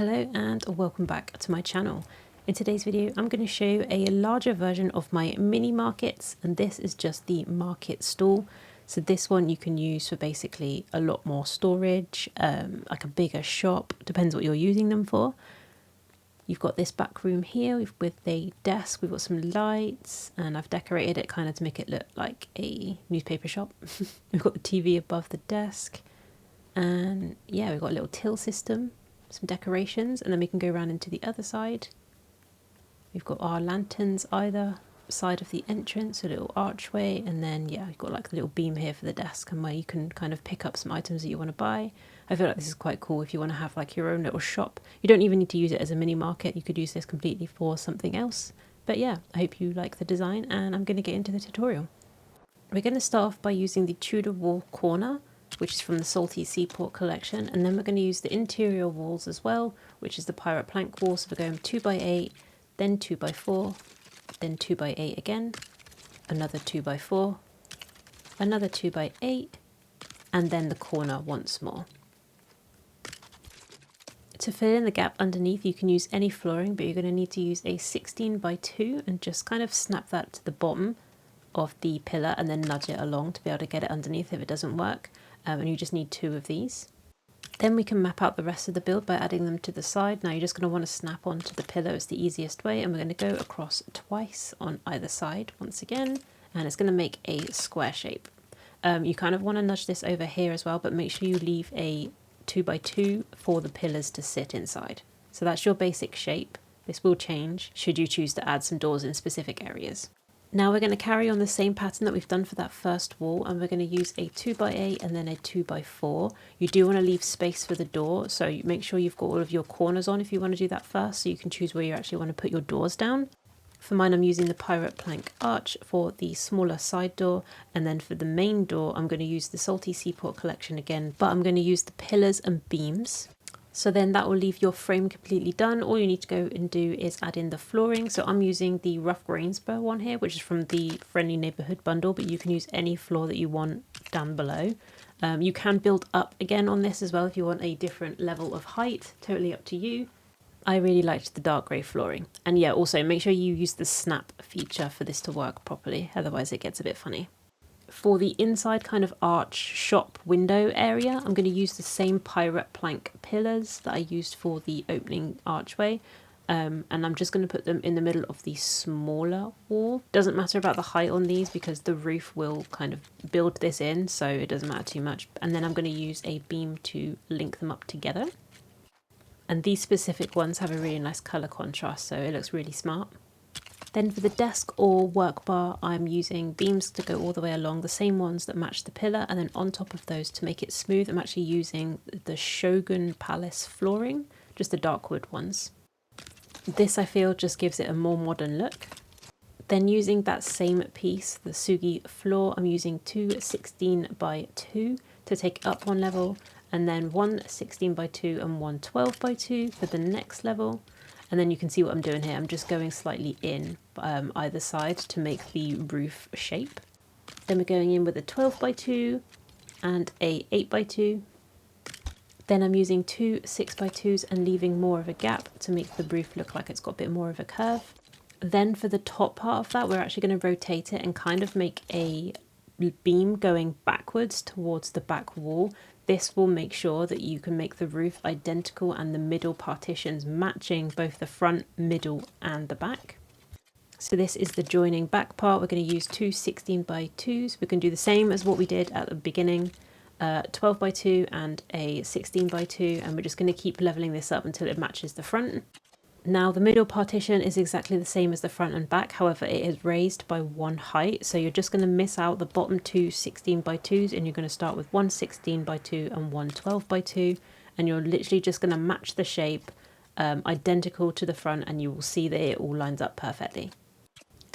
Hello and welcome back to my channel. In today's video I'm going to show you a larger version of my mini markets, and this is just the market stall. So this one you can use for basically a lot more storage, like a bigger shop, depends what you're using them for. You've got this back room here with a desk, we've got some lights, and I've decorated it kind of to make it look like a newspaper shop. We've got the TV above the desk, and yeah, we've got a little till system, some decorations, and then we can go around into the other side. We've got our lanterns either side of the entrance, a little archway, and then yeah, we've got like a little beam here for the desk and where you can kind of pick up some items that you want to buy. I feel like this is quite cool if you want to have like your own little shop. You don't even need to use it as a mini market, you could use this completely for something else. But yeah, I hope you like the design, and I'm going to get into the tutorial. We're going to start off by using the Tudor wall corner, which is from the Salty Seaport collection, and then we're going to use the interior walls as well, which is the pirate plank wall. So we're going 2x8, then 2x4, then 2x8 again, another 2x4, another 2x8, and then the corner once more. To fill in the gap underneath, you can use any flooring, but you're going to need to use a 16x2 and just kind of snap that to the bottom of the pillar and then nudge it along to be able to get it underneath if it doesn't work. And you just need 2 of these. Then we can map out the rest of the build by adding them to the side. Now you're just going to want to snap onto the pillar, it's the easiest way, and we're going to go across twice on either side once again, and it's going to make a square shape. You kind of want to nudge this over here as well, but make sure you leave a 2x2 for the pillars to sit inside. So that's your basic shape. This will change should you choose to add some doors in specific areas. Now we're going to carry on the same pattern that we've done for that first wall, and we're going to use a 2x8 and then a 2x4. You do want to leave space for the door, so you make sure you've got all of your corners on if you want to do that first, so you can choose where you actually want to put your doors down. For mine, I'm using the pirate plank arch for the smaller side door, and then for the main door I'm going to use the Salty Seaport collection again, but I'm going to use the pillars and beams. So then that will leave your frame completely done. All you need to go and do is add in the flooring. So I'm using the rough Grainsborough one here, which is from the Friendly Neighborhood bundle, but you can use any floor that you want down below. You can build up again on this as well if you want a different level of height, totally up to you. I really liked the dark grey flooring. And yeah, also make sure you use the snap feature for this to work properly, otherwise it gets a bit funny. For the inside kind of arch shop window area, I'm going to use the same pirate plank pillars that I used for the opening archway, and I'm just going to put them in the middle of the smaller wall. Doesn't matter about the height on these because the roof will kind of build this in, so it doesn't matter too much. And then I'm going to use a beam to link them up together. And these specific ones have a really nice colour contrast, so it looks really smart. Then for the desk or work bar, I'm using beams to go all the way along, the same ones that match the pillar, and then on top of those to make it smooth, I'm actually using the Shogun Palace flooring, just the dark wood ones. This I feel just gives it a more modern look. Then using that same piece, the Sugi floor, I'm using 2 16x2 to take it up one level, and then 1 16x2 and 1 12x2 for the next level. And then you can see what I'm doing here. I'm just going slightly in either side to make the roof shape. Then we're going in with a 12x2 and a 8x2. Then I'm using 2 6x2s and leaving more of a gap to make the roof look like it's got a bit more of a curve. Then for the top part of that, we're actually going to rotate it and kind of make a beam going backwards towards the back wall. This will make sure that you can make the roof identical and the middle partitions matching both the front, middle and the back. So this is the joining back part. We're going to use 2 16x2s. We can do the same as what we did at the beginning, 12x2 and a 16x2, and we're just going to keep leveling this up until it matches the front. Now the middle partition is exactly the same as the front and back, however it is raised by 1 height, so you're just going to miss out the bottom 2 16x2s, and you're going to start with 1 16x2 and 1 12x2, and you're literally just going to match the shape identical to the front, and you will see that it all lines up perfectly.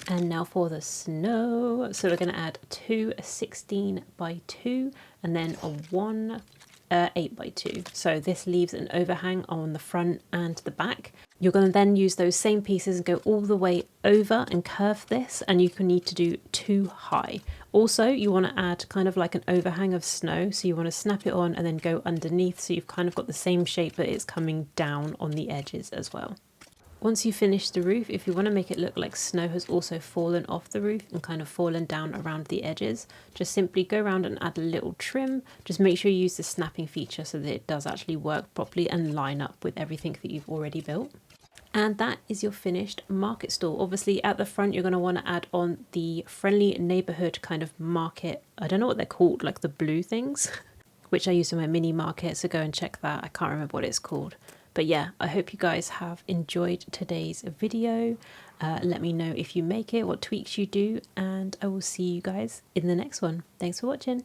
And now for the snow, so we're going to add 2 16x2 and then a 1 8x2. So this leaves an overhang on the front and the back. You're going to then use those same pieces and go all the way over and curve this, and you can need to do 2 high. Also, you want to add kind of like an overhang of snow, so you want to snap it on and then go underneath, so you've kind of got the same shape but it's coming down on the edges as well. Once you finish the roof, if you want to make it look like snow has also fallen off the roof and kind of fallen down around the edges, just simply go around and add a little trim. Just make sure you use the snapping feature so that it does actually work properly and line up with everything that you've already built. And that is your finished market stall. Obviously at the front you're going to want to add on the friendly neighborhood kind of market, I don't know what they're called, like the blue things, which I use in my mini market, so go and check that. I can't remember what it's called. But yeah, I hope you guys have enjoyed today's video. Let me know if you make it, what tweaks you do, and I will see you guys in the next one. Thanks for watching.